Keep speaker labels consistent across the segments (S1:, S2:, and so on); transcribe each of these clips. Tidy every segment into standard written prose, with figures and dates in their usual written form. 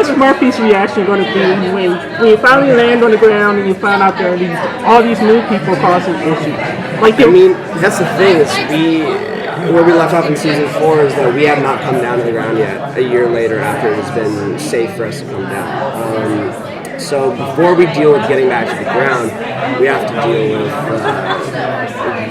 S1: what's Murphy's reaction going to be when you finally land on the ground and you find out there are all these new people causing issues?
S2: I mean, that's the thing. Is where we left off in season 4 is that we have not come down to the ground yet. A year later, after it has been safe for us to come down. So before we deal with getting back to the ground, we have to deal with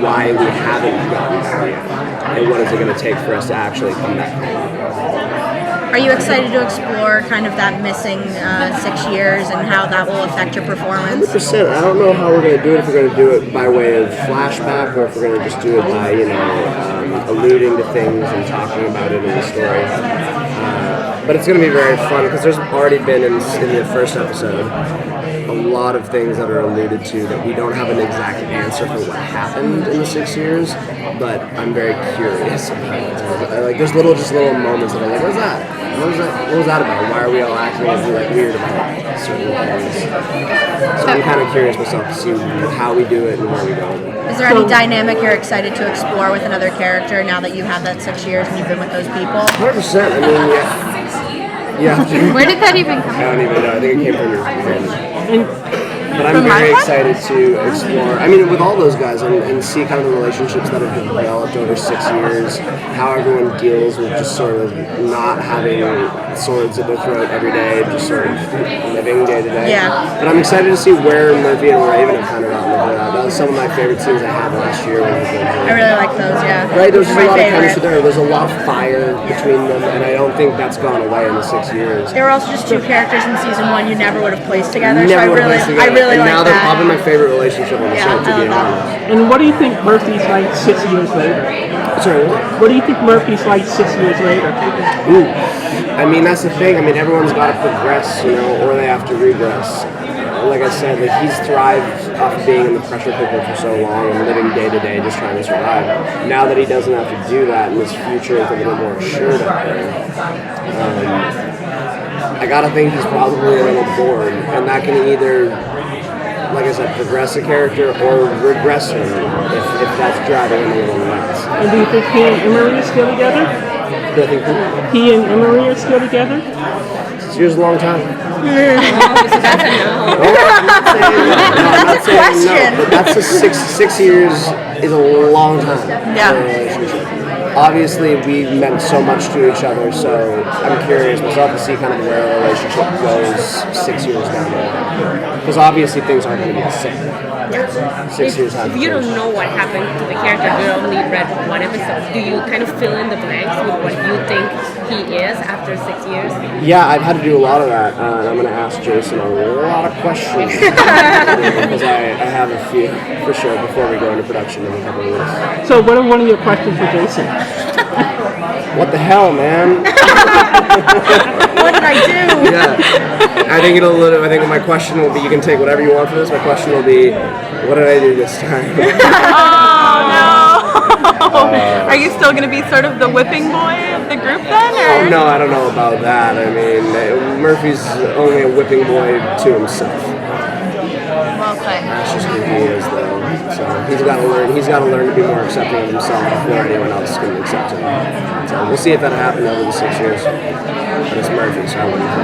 S2: why we haven't gotten there yet, and what is it going to take for us to actually come back home.
S3: Are you excited to explore kind of that missing 6 years and how that will affect your performance?
S2: 100%. I don't know how we're going to do it. If we're going to do it by way of flashback, or if we're going to just do it by, alluding to things and talking about it in the story. But it's going to be very fun because there's already been in the first episode a lot of things that are alluded to that we don't have an exact answer for what happened in the 6 years, but I'm very curious about it. There's little moments that I'm like, what's that? What was that about? Why are we all acting weird about certain things? So I'm kind of curious myself to see how we do it and where we go.
S3: Is there any dynamic you're excited to explore with another character now that you have that 6 years and you've been with those people?
S2: 100%. I mean, yeah.
S3: Where did that even come from?
S2: I don't even know. I think it came from your friend. But I'm very excited to explore, with all those guys and see kind of the relationships that have developed over 6 years, how everyone deals with just sort of not having swords at their throat every day, just sort of living day to day.
S3: Yeah.
S2: But I'm excited to see where Murphy and Raven have kind of gotten into that. That was some of my favorite scenes I had last year.
S3: I really like those, yeah.
S2: Right, there's just a lot of chemistry there. There's a lot of fire between them, and I don't think that's gone away in the 6 years.
S3: There were also just two characters in season 1 you never would have placed together. I really
S2: and
S3: like
S2: now
S3: that.
S2: they're probably my favorite relationship on the show, to be honest.
S1: And what do you think Murphy's like 6 years later?
S2: Sorry, what?
S1: What do you think Murphy's like 6 years later?
S2: Ooh. That's the thing. Everyone's got to progress, or they have to regress. Like I said, he's thrived off of being in the pressure cooker for so long and living day to day just trying to survive. Now that he doesn't have to do that and his future is a little more assured out there, I gotta think he's probably a little bored, and that can either, like I said, progress a character or regress him if that's driving him a little nuts.
S1: And do you think he and Emery are still together?
S2: Do I think
S1: he and Emery are still together?
S2: 6 years is a long time.
S3: That's a question.
S2: No, but that's 6 years is a long time.
S3: Yeah.
S2: Obviously, we meant so much to each other, so I'm curious myself to see kind of where our relationship goes 6 years down the line. Because obviously things aren't going to be the same. 6 years after.
S4: If you don't know what happened to the character, you only read one episode, do you kind of fill in the blanks with what you think he is after 6 years?
S2: Yeah, I've had to do a lot of that, and I'm going to ask Jason a lot of questions. Because I have a few, for sure, before we go into production in a couple of weeks.
S1: So what are one of your questions for Jason?
S2: What the hell, man?
S3: What did I do?
S2: Yeah, I think my question will be, you can take whatever you want for this, my question will be, what did I do this time?
S5: Oh, no. Are you still going to be sort of the whipping boy of the group then? Or?
S2: Oh, no, I don't know about that. Murphy's only a whipping boy to himself.
S5: Well played.
S2: That's just who he is, though. So he's got to learn. He's got to learn to be more accepting of himself before anyone else can accept him. So we'll see if that happens over the 6 years. But it's Murphy, so I wouldn't.